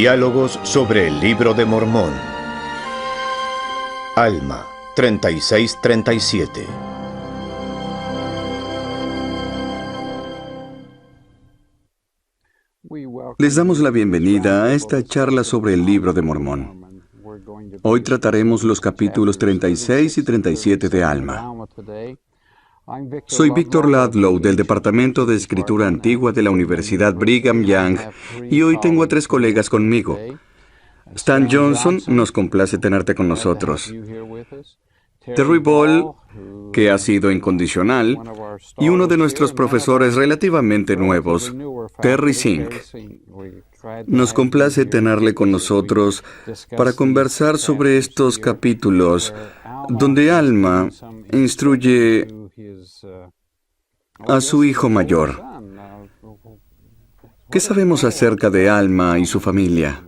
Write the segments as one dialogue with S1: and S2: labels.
S1: Diálogos sobre el Libro de Mormón. Alma, 3637.
S2: Les damos la bienvenida a esta charla sobre el Libro de Mormón. Hoy trataremos los capítulos 36 y 37 de Alma. Soy Víctor Ludlow, del Departamento de Escritura Antigua de la Universidad Brigham Young, y hoy tengo a 3 colegas conmigo. Stan Johnson, nos complace tenerte con nosotros. Terry Ball, que ha sido incondicional, y uno de nuestros profesores relativamente nuevos, Terry Sink. Nos complace tenerle con nosotros para conversar sobre estos capítulos donde Alma instruye a su hijo mayor. ¿Qué sabemos acerca de Alma y su familia?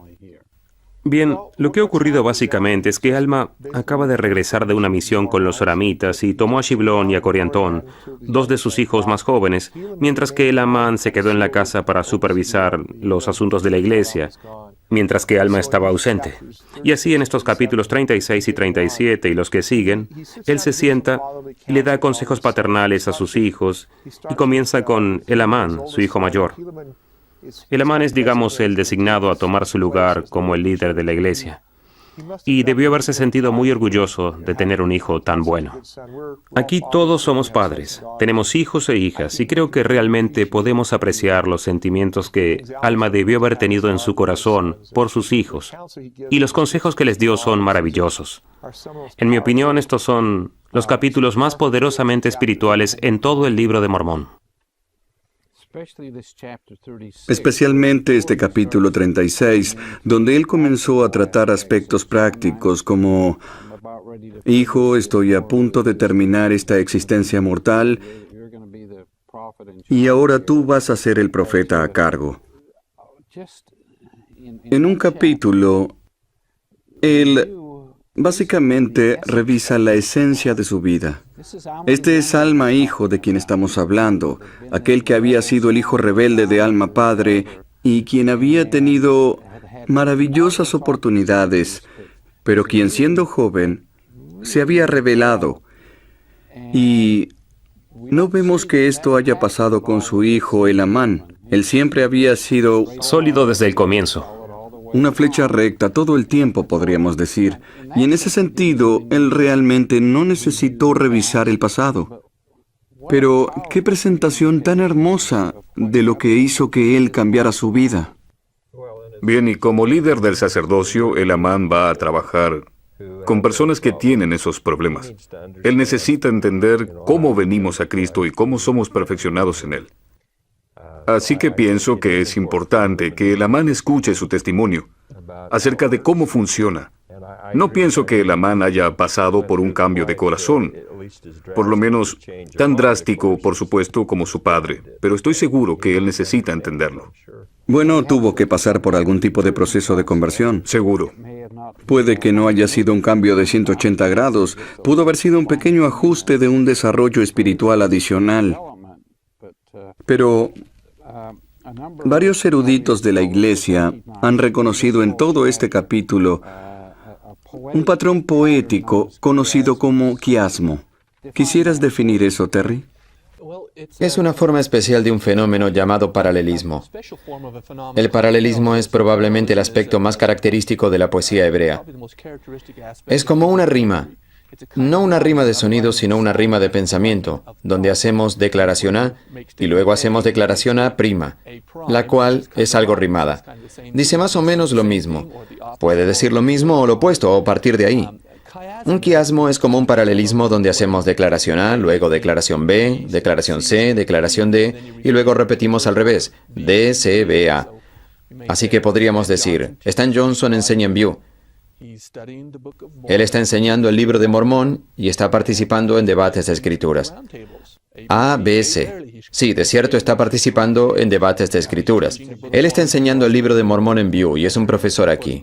S3: Bien, lo que ha ocurrido básicamente es que Alma acaba de regresar de una misión con los Soramitas y tomó a Shiblón y a Coriantón, 2 de sus hijos más jóvenes, mientras que Elamán se quedó en la casa para supervisar los asuntos de la iglesia, mientras que Alma estaba ausente. Y así en estos capítulos 36 y 37 y los que siguen, él se sienta y le da consejos paternales a sus hijos y comienza con Elamán, su hijo mayor. Elamán es, digamos, el designado a tomar su lugar como el líder de la iglesia. Y debió haberse sentido muy orgulloso de tener un hijo tan bueno. Aquí todos somos padres, tenemos hijos e hijas, y creo que realmente podemos apreciar los sentimientos que Alma debió haber tenido en su corazón por sus hijos. Y los consejos que les dio son maravillosos. En mi opinión, estos son los capítulos más poderosamente espirituales en todo el Libro de Mormón.
S2: Especialmente este capítulo 36, donde él comenzó a tratar aspectos prácticos como: hijo, estoy a punto de terminar esta existencia mortal y ahora tú vas a ser el profeta a cargo. En un capítulo, él básicamente revisa la esencia de su vida. Este es Alma hijo de quien estamos hablando, aquel que había sido el hijo rebelde de Alma padre y quien había tenido maravillosas oportunidades, pero quien siendo joven se había rebelado. Y no vemos que esto haya pasado con su hijo Elamán. Él siempre había sido
S3: sólido desde el comienzo.
S2: Una flecha recta todo el tiempo, podríamos decir. Y en ese sentido, él realmente no necesitó revisar el pasado. Pero, qué presentación tan hermosa de lo que hizo que él cambiara su vida.
S4: Bien, y como líder del sacerdocio, Elamán va a trabajar con personas que tienen esos problemas. Él necesita entender cómo venimos a Cristo y cómo somos perfeccionados en Él. Así que pienso que es importante que Elamán escuche su testimonio acerca de cómo funciona. No pienso que Elamán haya pasado por un cambio de corazón, por lo menos tan drástico, por supuesto, como su padre, pero estoy seguro que él necesita entenderlo.
S2: Bueno, tuvo que pasar por algún tipo de proceso de conversión.
S4: Seguro.
S2: Puede que no haya sido un cambio de 180 grados, pudo haber sido un pequeño ajuste de un desarrollo espiritual adicional. Pero varios eruditos de la Iglesia han reconocido en todo este capítulo un patrón poético conocido como quiasmo. ¿Quisieras definir eso, Terry?
S5: Es una forma especial de un fenómeno llamado paralelismo. El paralelismo es probablemente el aspecto más característico de la poesía hebrea. Es como una rima. No una rima de sonido, sino una rima de pensamiento, donde hacemos declaración A y luego hacemos declaración A', la cual es algo rimada. Dice más o menos lo mismo. Puede decir lo mismo o lo opuesto, o partir de ahí. Un quiasmo es como un paralelismo donde hacemos declaración A, luego declaración B, declaración C, declaración D, y luego repetimos al revés, D, C, B, A. Así que podríamos decir, Stan Johnson enseña en View. Él está enseñando el Libro de Mormón y está participando en debates de escrituras. A, B, C. Sí, de cierto está participando en debates de escrituras. Él está enseñando el Libro de Mormón en View y es un profesor aquí.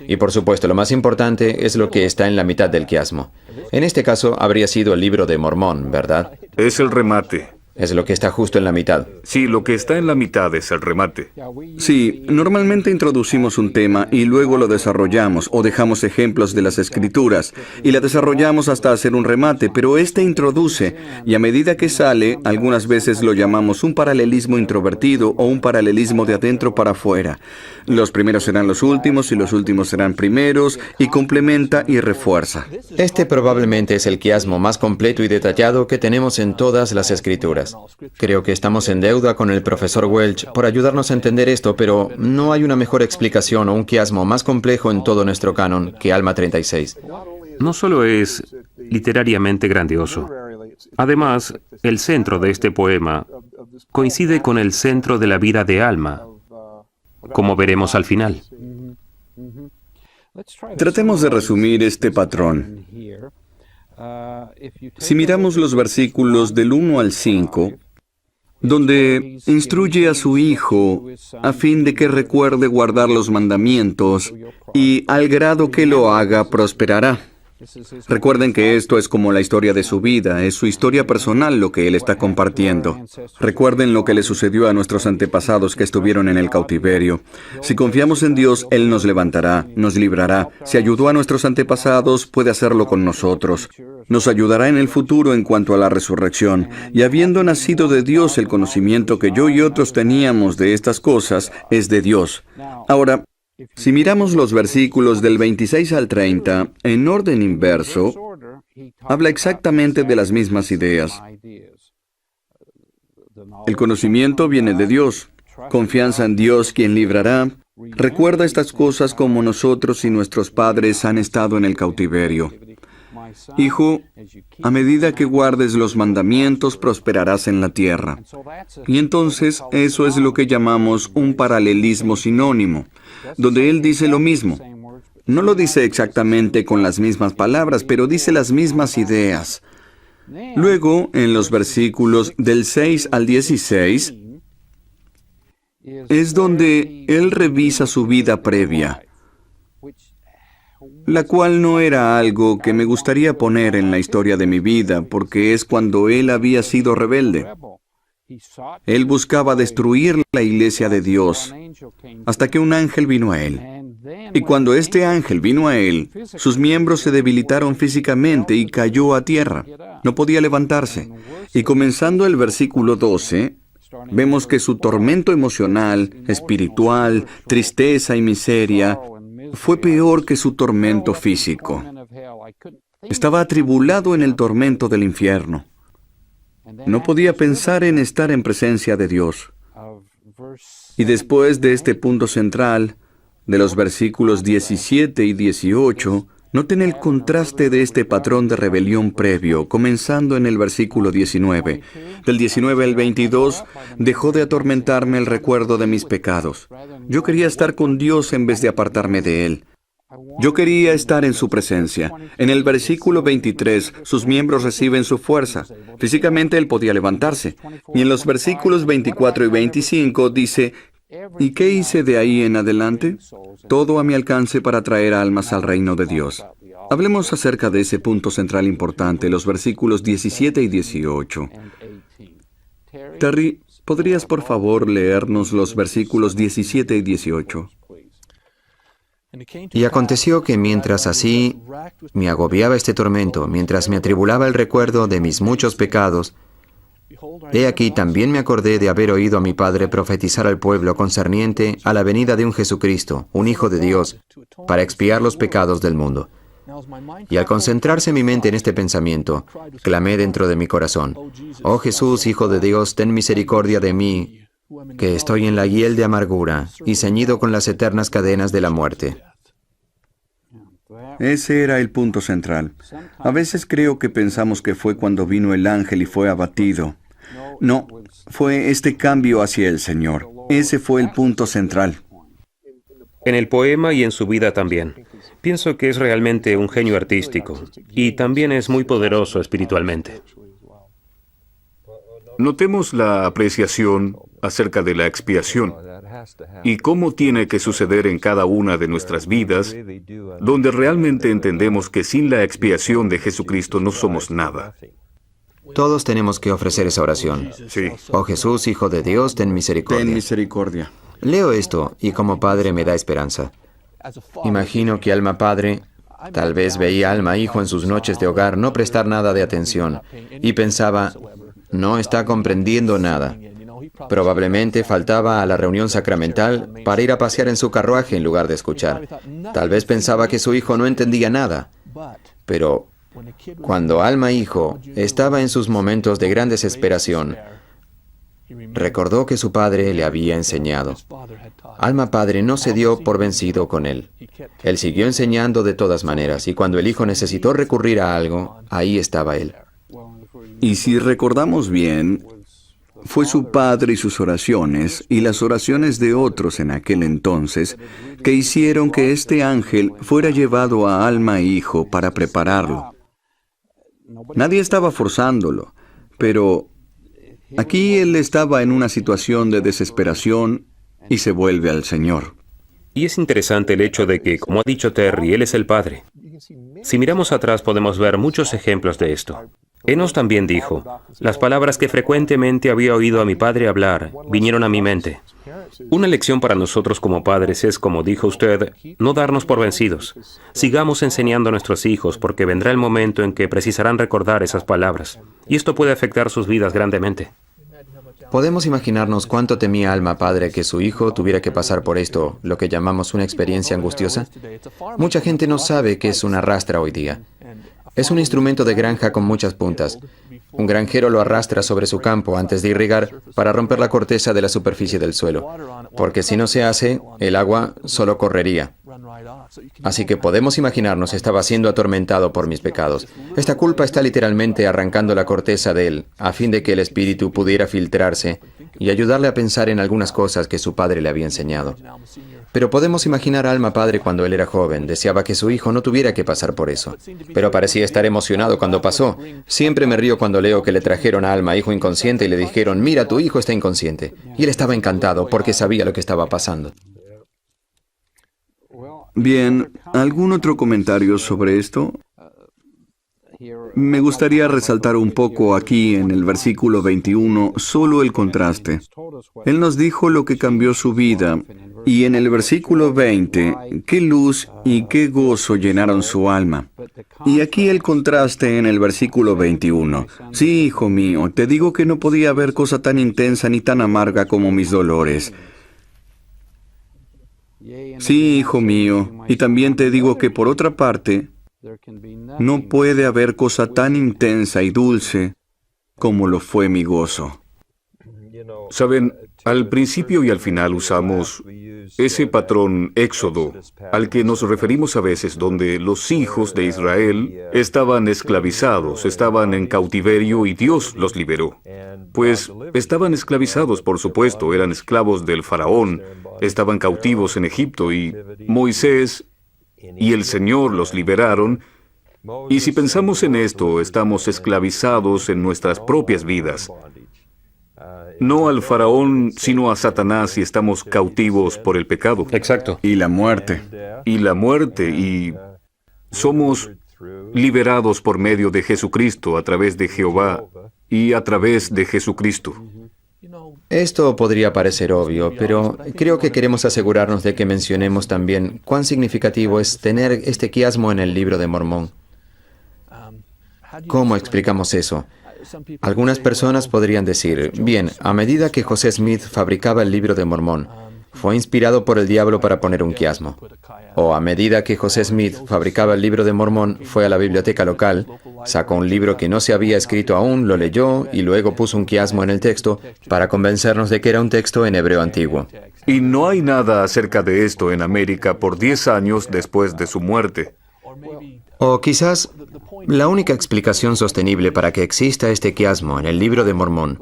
S5: Y por supuesto, lo más importante es lo que está en la mitad del quiasmo. En este caso, habría sido el Libro de Mormón, ¿verdad?
S4: Es el remate.
S5: Es lo que está justo en la mitad.
S4: Sí, lo que está en la mitad es el remate.
S2: Sí, normalmente introducimos un tema y luego lo desarrollamos o dejamos ejemplos de las Escrituras y la desarrollamos hasta hacer un remate, pero este introduce y a medida que sale, algunas veces lo llamamos un paralelismo introvertido o un paralelismo de adentro para afuera. Los primeros serán los últimos y los últimos serán primeros y complementa y refuerza.
S5: Este probablemente es el quiasmo más completo y detallado que tenemos en todas las Escrituras. Creo que estamos en deuda con el profesor Welch por ayudarnos a entender esto, pero no hay una mejor explicación o un quiasmo más complejo en todo nuestro canon que Alma 36.
S3: No solo es literariamente grandioso. Además, el centro de este poema coincide con el centro de la vida de Alma, como veremos al final.
S2: Tratemos de resumir este patrón. Si miramos los versículos del 1 al 5, donde instruye a su hijo a fin de que recuerde guardar los mandamientos y al grado que lo haga prosperará. Recuerden que esto es como la historia de su vida, es su historia personal lo que él está compartiendo. Recuerden lo que le sucedió a nuestros antepasados que estuvieron en el cautiverio. Si confiamos en Dios, Él nos levantará, nos librará. Si ayudó a nuestros antepasados, puede hacerlo con nosotros. Nos ayudará en el futuro en cuanto a la resurrección. Y habiendo nacido de Dios, el conocimiento que yo y otros teníamos de estas cosas es de Dios. Ahora, si miramos los versículos del 26 al 30, en orden inverso, habla exactamente de las mismas ideas. El conocimiento viene de Dios. Confianza en Dios, quien librará. Recuerda estas cosas como nosotros y nuestros padres han estado en el cautiverio. Hijo, a medida que guardes los mandamientos, prosperarás en la tierra. Y entonces, eso es lo que llamamos un paralelismo sinónimo, donde él dice lo mismo. No lo dice exactamente con las mismas palabras, pero dice las mismas ideas. Luego, en los versículos del 6 al 16, es donde él revisa su vida previa, la cual no era algo que me gustaría poner en la historia de mi vida, porque es cuando él había sido rebelde. Él buscaba destruir la iglesia de Dios, hasta que un ángel vino a él. Y cuando este ángel vino a él, sus miembros se debilitaron físicamente y cayó a tierra. No podía levantarse. Y comenzando el versículo 12, vemos que su tormento emocional, espiritual, tristeza y miseria fue peor que su tormento físico. Estaba atribulado en el tormento del infierno. No podía pensar en estar en presencia de Dios. Y después de este punto central, de los versículos 17 y 18, noten el contraste de este patrón de rebelión previo, comenzando en el versículo 19. Del 19 al 22, dejó de atormentarme el recuerdo de mis pecados. Yo quería estar con Dios en vez de apartarme de Él. Yo quería estar en su presencia. En el versículo 23, sus miembros reciben su fuerza. Físicamente él podía levantarse. Y en los versículos 24 y 25 dice, ¿y qué hice de ahí en adelante? Todo a mi alcance para traer almas al reino de Dios. Hablemos acerca de ese punto central importante, los versículos 17 y 18. Terry, ¿podrías por favor leernos los versículos 17 y 18?
S5: Y aconteció que mientras así me agobiaba este tormento, mientras me atribulaba el recuerdo de mis muchos pecados, he aquí también me acordé de haber oído a mi padre profetizar al pueblo concerniente a la venida de un Jesucristo, un Hijo de Dios, para expiar los pecados del mundo. Y al concentrarse mi mente en este pensamiento, clamé dentro de mi corazón, «Oh Jesús, Hijo de Dios, ten misericordia de mí, que estoy en la hiel de amargura y ceñido con las eternas cadenas de la muerte».
S2: Ese era el punto central. A veces creo que pensamos que fue cuando vino el ángel y fue abatido. No, fue este cambio hacia el Señor. Ese fue el punto central.
S3: En el poema y en su vida también. Pienso que es realmente un genio artístico y también es muy poderoso espiritualmente.
S4: Notemos la apreciación acerca de la expiación y cómo tiene que suceder en cada una de nuestras vidas, donde realmente entendemos que sin la expiación de Jesucristo no somos nada.
S5: Todos tenemos que ofrecer esa oración.
S4: Sí.
S5: Oh Jesús, Hijo de Dios, ten misericordia.
S2: Ten misericordia.
S5: Leo esto y como padre me da esperanza. Imagino que Alma Padre tal vez veía a Alma Hijo en sus noches de hogar no prestar nada de atención y pensaba, no está comprendiendo nada. Probablemente faltaba a la reunión sacramental para ir a pasear en su carruaje en lugar de escuchar. Tal vez pensaba que su hijo no entendía nada. Pero cuando Alma Hijo estaba en sus momentos de gran desesperación, recordó que su padre le había enseñado. Alma Padre no se dio por vencido con él. Él siguió enseñando de todas maneras, y cuando el hijo necesitó recurrir a algo, ahí estaba él.
S2: Y si recordamos bien, fue su padre y sus oraciones, y las oraciones de otros en aquel entonces, que hicieron que este ángel fuera llevado a Alma Hijo para prepararlo. Nadie estaba forzándolo, pero aquí él estaba en una situación de desesperación y se vuelve al Señor.
S3: Y es interesante el hecho de que, como ha dicho Terry, Él es el Padre. Si miramos atrás podemos ver muchos ejemplos de esto. Enos también dijo, las palabras que frecuentemente había oído a mi padre hablar vinieron a mi mente. Una lección para nosotros como padres es, como dijo usted, no darnos por vencidos. Sigamos enseñando a nuestros hijos porque vendrá el momento en que precisarán recordar esas palabras. Y esto puede afectar sus vidas grandemente.
S5: ¿Podemos imaginarnos cuánto temía Alma Padre que su hijo tuviera que pasar por esto, lo que llamamos una experiencia angustiosa? Mucha gente no sabe qué es una rastra hoy día. Es un instrumento de granja con muchas puntas. Un granjero lo arrastra sobre su campo antes de irrigar para romper la corteza de la superficie del suelo, porque si no se hace, el agua solo correría. Así que podemos imaginarnos, estaba siendo atormentado por mis pecados. Esta culpa está literalmente arrancando la corteza de él, a fin de que el espíritu pudiera filtrarse y ayudarle a pensar en algunas cosas que su padre le había enseñado. Pero podemos imaginar a Alma Padre cuando él era joven. Deseaba que su hijo no tuviera que pasar por eso. Pero parecía estar emocionado cuando pasó. Siempre me río cuando leo que le trajeron a Alma Hijo inconsciente y le dijeron, mira, tu hijo está inconsciente. Y él estaba encantado porque sabía lo que estaba pasando.
S2: Bien, ¿algún otro comentario sobre esto? Me gustaría resaltar un poco aquí en el versículo 21, solo el contraste. Él nos dijo lo que cambió su vida, y en el versículo 20, qué luz y qué gozo llenaron su alma. Y aquí el contraste en el versículo 21. Sí, hijo mío, te digo que no podía haber cosa tan intensa ni tan amarga como mis dolores. Sí, hijo mío, y también te digo que por otra parte, no puede haber cosa tan intensa y dulce como lo fue mi gozo.
S4: Saben, al principio y al final usamos ese patrón éxodo al que nos referimos a veces, donde los hijos de Israel estaban esclavizados, estaban en cautiverio y Dios los liberó. Pues estaban esclavizados, por supuesto, eran esclavos del faraón, estaban cautivos en Egipto y Moisés y el Señor los liberaron. Y si pensamos en esto, estamos esclavizados en nuestras propias vidas. No al faraón, sino a Satanás, y estamos cautivos por el pecado.
S3: Exacto.
S2: Y la muerte.
S4: Y la muerte, y somos liberados por medio de Jesucristo, a través de Jehová y a través de Jesucristo.
S5: Esto podría parecer obvio, pero creo que queremos asegurarnos de que mencionemos también cuán significativo es tener este quiasmo en el Libro de Mormón. ¿Cómo explicamos eso? Algunas personas podrían decir, bien, a medida que José Smith fabricaba el Libro de Mormón, fue inspirado por el diablo para poner un quiasmo. O a medida que José Smith fabricaba el Libro de Mormón, fue a la biblioteca local, sacó un libro que no se había escrito aún, lo leyó y luego puso un quiasmo en el texto para convencernos de que era un texto en hebreo antiguo.
S4: Y no hay nada acerca de esto en América por 10 años después de su muerte.
S5: O quizás la única explicación sostenible para que exista este quiasmo en el Libro de Mormón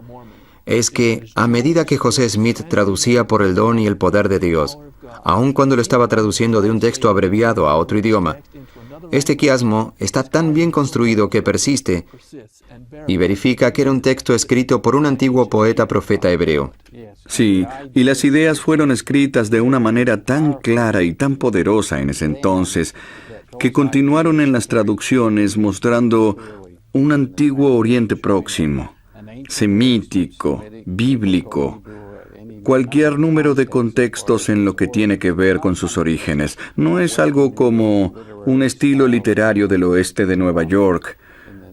S5: es que, a medida que José Smith traducía por el don y el poder de Dios, aun cuando lo estaba traduciendo de un texto abreviado a otro idioma, este quiasmo está tan bien construido que persiste y verifica que era un texto escrito por un antiguo poeta profeta hebreo.
S2: Sí, y las ideas fueron escritas de una manera tan clara y tan poderosa en ese entonces, que continuaron en las traducciones mostrando un antiguo Oriente Próximo, semítico, bíblico, cualquier número de contextos en lo que tiene que ver con sus orígenes. No es algo como un estilo literario del oeste de Nueva York.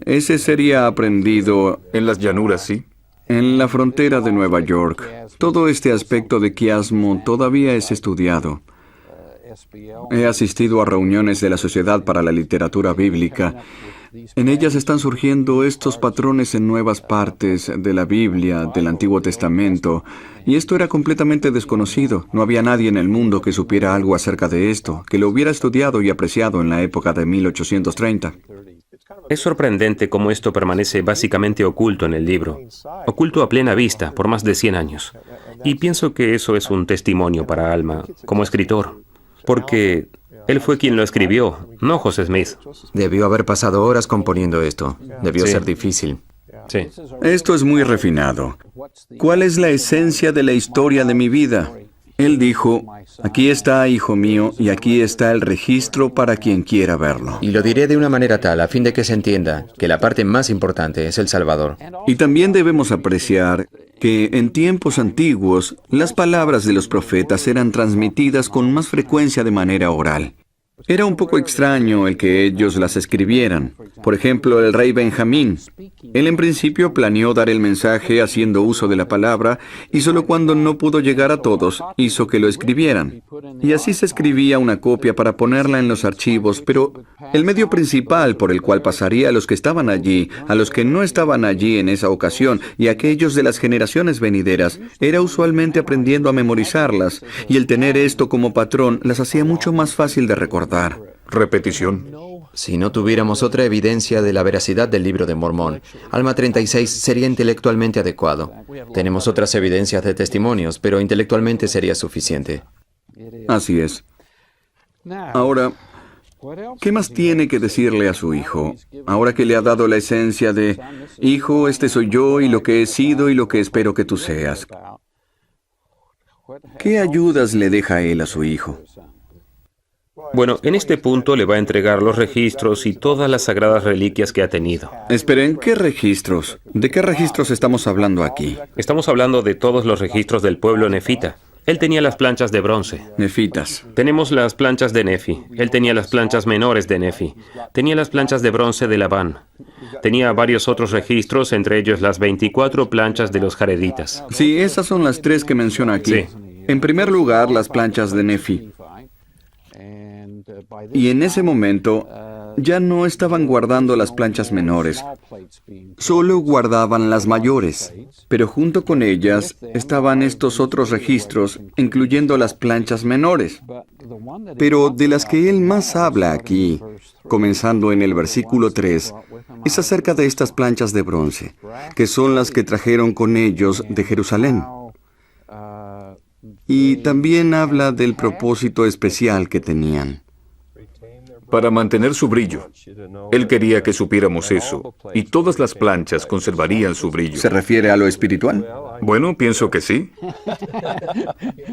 S2: Ese sería aprendido
S4: En las llanuras, sí.
S2: en la frontera de Nueva York. Todo este aspecto de quiasmo todavía es estudiado. He asistido a reuniones de la Sociedad para la Literatura Bíblica. En ellas están surgiendo estos patrones en nuevas partes de la Biblia, del Antiguo Testamento, y esto era completamente desconocido. No había nadie en el mundo que supiera algo acerca de esto, que lo hubiera estudiado y apreciado en la época de 1830.
S3: Es sorprendente cómo esto permanece básicamente oculto en el libro, oculto a plena vista por más de 100 años. Y pienso que eso es un testimonio para Alma como escritor, porque él fue quien lo escribió, no José Smith.
S5: Debió haber pasado horas componiendo esto. Debió
S3: Sí.
S5: ser difícil.
S3: Sí.
S2: Esto es muy refinado. ¿Cuál es la esencia de la historia de mi vida? Él dijo, aquí está, hijo mío, y aquí está el registro para quien quiera verlo.
S5: Y lo diré de una manera tal, a fin de que se entienda, que la parte más importante es el Salvador.
S2: Y también debemos apreciar que en tiempos antiguos las palabras de los profetas eran transmitidas con más frecuencia de manera oral. Era un poco extraño el que ellos las escribieran. Por ejemplo, el rey Benjamín. Él en principio planeó dar el mensaje haciendo uso de la palabra, y solo cuando no pudo llegar a todos, hizo que lo escribieran. Y así se escribía una copia para ponerla en los archivos, pero el medio principal por el cual pasaría a los que estaban allí, a los que no estaban allí en esa ocasión, y a aquellos de las generaciones venideras, era usualmente aprendiendo a memorizarlas, y el tener esto como patrón las hacía mucho más fácil de recordar.
S4: Repetición.
S5: Si no tuviéramos otra evidencia de la veracidad del Libro de Mormón, Alma 36 sería intelectualmente adecuado. Tenemos otras evidencias de testimonios, pero intelectualmente sería suficiente.
S2: Así es. Ahora, ¿qué más tiene que decirle a su hijo? Ahora que le ha dado la esencia de, hijo, este soy yo y lo que he sido y lo que espero que tú seas. ¿Qué ayudas le deja él a su hijo?
S3: Bueno, en este punto le va a entregar los registros y todas las sagradas reliquias que ha tenido.
S2: Esperen, ¿qué registros? ¿De qué registros estamos hablando aquí?
S3: Estamos hablando de todos los registros del pueblo nefita. Él tenía las planchas de bronce.
S2: Nefitas.
S3: Tenemos las planchas de Nefi. Él tenía las planchas menores de Nefi. Tenía las planchas de bronce de Labán. Tenía varios otros registros, entre ellos las 24 planchas de los jareditas.
S2: Sí, esas son las tres que menciona aquí.
S3: Sí.
S2: En primer lugar, las planchas de Nefi. Y en ese momento ya no estaban guardando las planchas menores, solo guardaban las mayores. Pero junto con ellas estaban estos otros registros, incluyendo las planchas menores. Pero de las que él más habla aquí, comenzando en el versículo 3, es acerca de estas planchas de bronce, que son las que trajeron con ellos de Jerusalén. Y también habla del propósito especial que tenían.
S4: Para mantener su brillo. Él quería que supiéramos eso, y todas las planchas conservarían su brillo.
S2: ¿Se refiere a lo espiritual?
S4: Bueno, pienso que sí.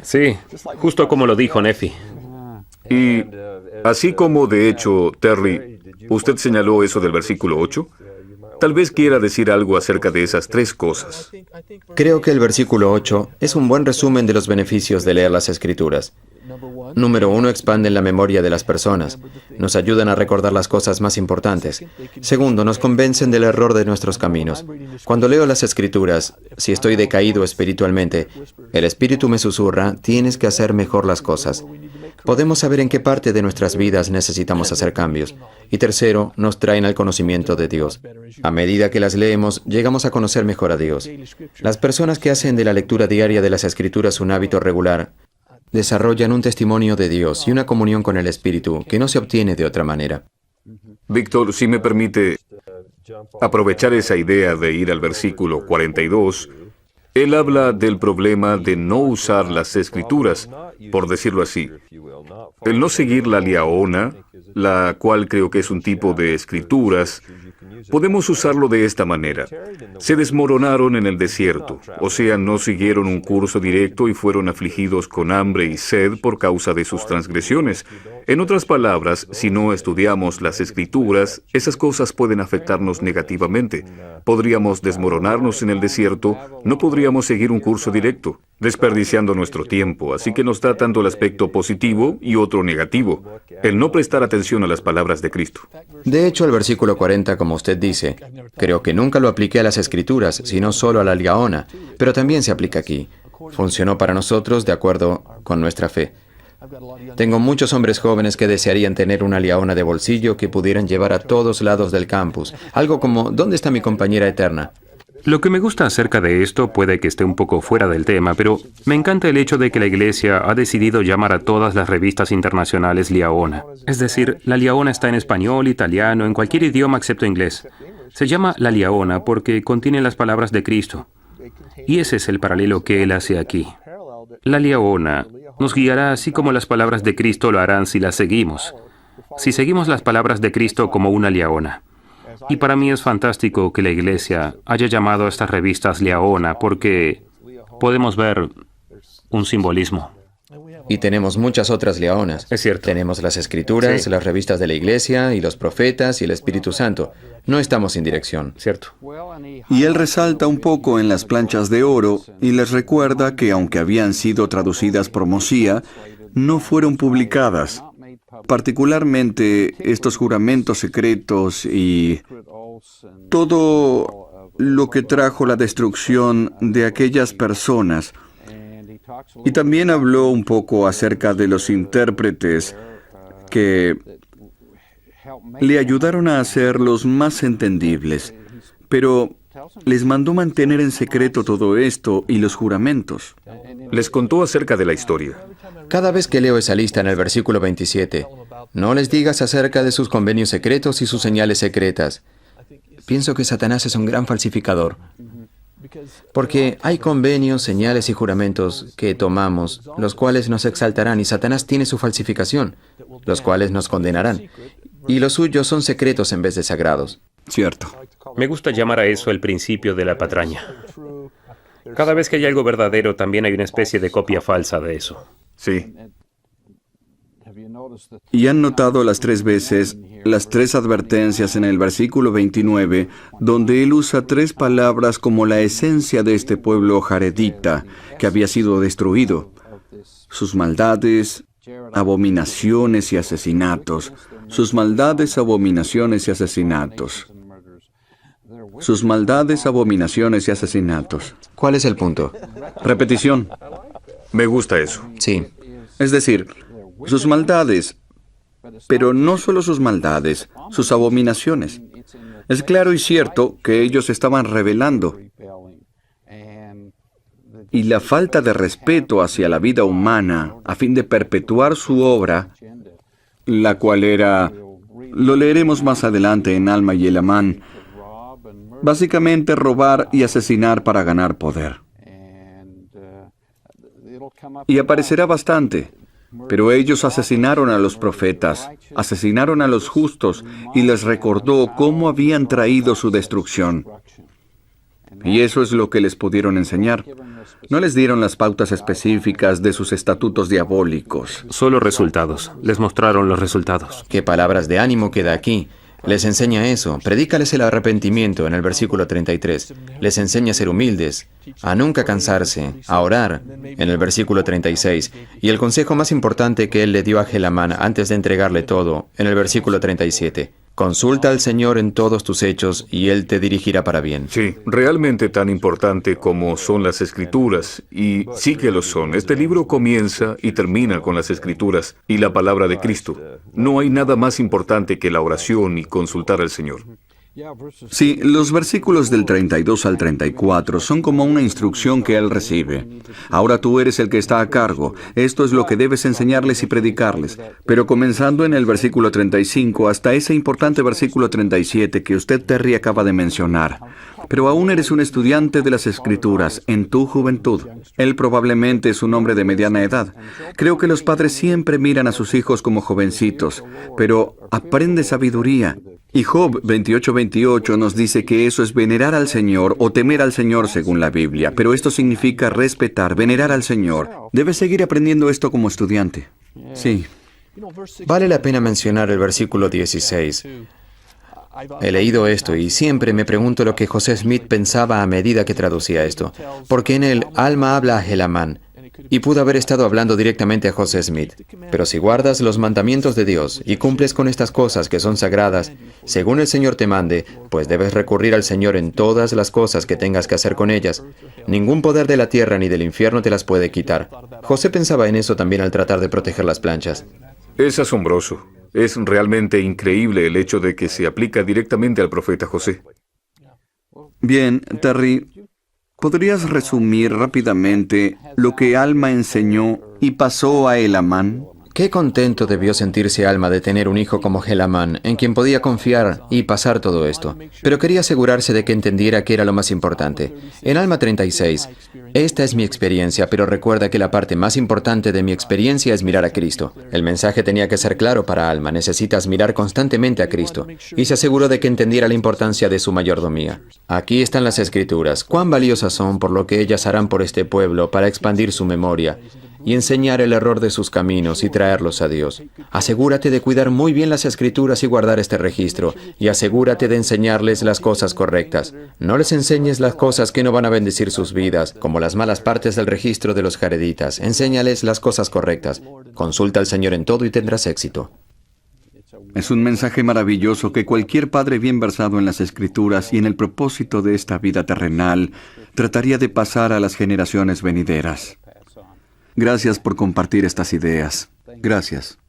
S3: Sí, justo como lo dijo Nefi.
S4: Y así como, de hecho, Terry, usted señaló eso del versículo 8, tal vez quiera decir algo acerca de esas tres cosas.
S5: Creo que el versículo 8 es un buen resumen de los beneficios de leer las Escrituras. Número 1, expanden la memoria de las personas. Nos ayudan a recordar las cosas más importantes. Segundo, nos convencen del error de nuestros caminos. Cuando leo las Escrituras, si estoy decaído espiritualmente, el Espíritu me susurra, tienes que hacer mejor las cosas. Podemos saber en qué parte de nuestras vidas necesitamos hacer cambios. Y tercero, nos traen al conocimiento de Dios. A medida que las leemos, llegamos a conocer mejor a Dios. Las personas que hacen de la lectura diaria de las Escrituras un hábito regular, desarrollan un testimonio de Dios y una comunión con el Espíritu que no se obtiene de otra manera.
S4: Víctor, si me permite aprovechar esa idea de ir al versículo 42, él habla del problema de no usar las Escrituras, por decirlo así. El no seguir la liaona, la cual creo que es un tipo de escrituras, Podemos usarlo de esta manera. Se desmoronaron en el desierto, o sea, no siguieron un curso directo y fueron afligidos con hambre y sed por causa de sus transgresiones. En otras palabras, si no estudiamos las Escrituras, esas cosas pueden afectarnos negativamente. Podríamos desmoronarnos en el desierto, no podríamos seguir un curso directo, desperdiciando nuestro tiempo, así que nos da tanto el aspecto positivo y otro negativo, el no prestar atención a las palabras de Cristo.
S5: De hecho, el versículo 40, como usted dice, creo que nunca lo apliqué a las Escrituras, sino solo a la liaona, pero también se aplica aquí. Funcionó para nosotros de acuerdo con nuestra fe. Tengo muchos hombres jóvenes que desearían tener una liaona de bolsillo que pudieran llevar a todos lados del campus. Algo como, ¿dónde está mi compañera eterna?
S3: Lo que me gusta acerca de esto puede que esté un poco fuera del tema, pero me encanta el hecho de que la Iglesia ha decidido llamar a todas las revistas internacionales liaona. Es decir, la liaona está en español, italiano, en cualquier idioma excepto inglés. Se llama la liaona porque contiene las palabras de Cristo. Y ese es el paralelo que él hace aquí. La liaona nos guiará así como las palabras de Cristo lo harán si las seguimos. Si seguimos las palabras de Cristo como una liaona. Y para mí es fantástico que la Iglesia haya llamado a estas revistas liaona porque podemos ver un simbolismo.
S5: Y tenemos muchas otras liaonas.
S3: Es cierto.
S5: Tenemos las Escrituras,
S3: Sí.
S5: las revistas de la Iglesia, y los profetas, y el Espíritu Santo. No estamos sin dirección.
S3: Cierto.
S2: Y él resalta un poco en las planchas de oro y les recuerda que aunque habían sido traducidas por Mosía, no fueron publicadas. Particularmente estos juramentos secretos y todo lo que trajo la destrucción de aquellas personas. Y también habló un poco acerca de los intérpretes que le ayudaron a hacerlos más entendibles, pero les mandó mantener en secreto todo esto y los juramentos.
S4: Les contó acerca de la historia.
S5: Cada vez que leo esa lista en el versículo 27, no les digas acerca de sus convenios secretos y sus señales secretas. Pienso que Satanás es un gran falsificador. Porque hay convenios, señales y juramentos que tomamos, los cuales nos exaltarán, y Satanás tiene su falsificación, los cuales nos condenarán. Y los suyos son secretos en vez de sagrados.
S2: Cierto.
S3: Me gusta llamar a eso el principio de la patraña. Cada vez que hay algo verdadero, también hay una especie de copia falsa de eso.
S4: Sí.
S2: Y han notado las 3 veces, las 3 advertencias en el versículo 29, donde él usa 3 palabras como la esencia de este pueblo jaredita que había sido destruido. Sus maldades, abominaciones y asesinatos. Sus maldades, abominaciones y asesinatos. Sus maldades, abominaciones y asesinatos.
S5: ¿Cuál es el punto?
S2: Repetición.
S4: Me gusta eso.
S5: Sí.
S2: Es decir, sus maldades, pero no solo sus maldades, sus abominaciones. Es claro y cierto que ellos estaban rebelando. Y la falta de respeto hacia la vida humana a fin de perpetuar su obra, la cual era, lo leeremos más adelante en Alma y Elamán, básicamente robar y asesinar para ganar poder. Y aparecerá bastante. Pero ellos asesinaron a los profetas, asesinaron a los justos y les recordó cómo habían traído su destrucción. Y eso es lo que les pudieron enseñar. No les dieron las pautas específicas de sus estatutos diabólicos.
S3: Solo resultados. Les mostraron los resultados.
S5: ¿Qué palabras de ánimo queda aquí? Les enseña eso. Predícales el arrepentimiento en el versículo 33. Les enseña a ser humildes, a nunca cansarse, a orar en el versículo 36. Y el consejo más importante que él le dio a Gelamán antes de entregarle todo en el versículo 37. Consulta al Señor en todos tus hechos y Él te dirigirá para bien.
S4: Sí, realmente tan importante como son las Escrituras, y sí que lo son. Este libro comienza y termina con las Escrituras y la palabra de Cristo. No hay nada más importante que la oración y consultar al Señor.
S2: Sí, los versículos del 32 al 34 son como una instrucción que él recibe. Ahora tú eres el que está a cargo. Esto es lo que debes enseñarles y predicarles. Pero comenzando en el versículo 35 hasta ese importante versículo 37 que usted, Terry, acaba de mencionar. pero aún eres un estudiante de las Escrituras en tu juventud. Él probablemente es un hombre de mediana edad. Creo que los padres siempre miran a sus hijos como jovencitos, pero aprende sabiduría. Y Job 28:28 nos dice que eso es venerar al Señor o temer al Señor según la Biblia, pero esto significa respetar, venerar al Señor. Debes seguir aprendiendo esto como estudiante. Sí.
S5: Vale la pena mencionar el versículo 16. He leído esto y siempre me pregunto lo que José Smith pensaba a medida que traducía esto, porque en él Alma habla a Helamán, y pudo haber estado hablando directamente a José Smith. Pero si guardas los mandamientos de Dios y cumples con estas cosas que son sagradas, según el Señor te mande, pues debes recurrir al Señor en todas las cosas que tengas que hacer con ellas. Ningún poder de la tierra ni del infierno te las puede quitar. José pensaba en eso también al tratar de proteger las planchas.
S4: Es asombroso. Es realmente increíble el hecho de que se aplica directamente al profeta José.
S2: Bien, Terry, ¿podrías resumir rápidamente lo que Alma enseñó y pasó a Helamán?
S5: Qué contento debió sentirse Alma de tener un hijo como Helamán, en quien podía confiar y pasar todo esto. Pero quería asegurarse de que entendiera qué era lo más importante. En Alma 36, esta es mi experiencia, pero recuerda que la parte más importante de mi experiencia es mirar a Cristo. El mensaje tenía que ser claro para Alma, necesitas mirar constantemente a Cristo. Y se aseguró de que entendiera la importancia de su mayordomía. Aquí están las Escrituras, cuán valiosas son por lo que ellas harán por este pueblo para expandir su memoria y enseñar el error de sus caminos y traerlos a Dios. Asegúrate de cuidar muy bien las Escrituras y guardar este registro, y asegúrate de enseñarles las cosas correctas. No les enseñes las cosas que no van a bendecir sus vidas, como las malas partes del registro de los jareditas. Enséñales las cosas correctas. Consulta al Señor en todo y tendrás éxito.
S2: Es un mensaje maravilloso que cualquier padre bien versado en las Escrituras y en el propósito de esta vida terrenal trataría de pasar a las generaciones venideras. Gracias por compartir estas ideas. Gracias.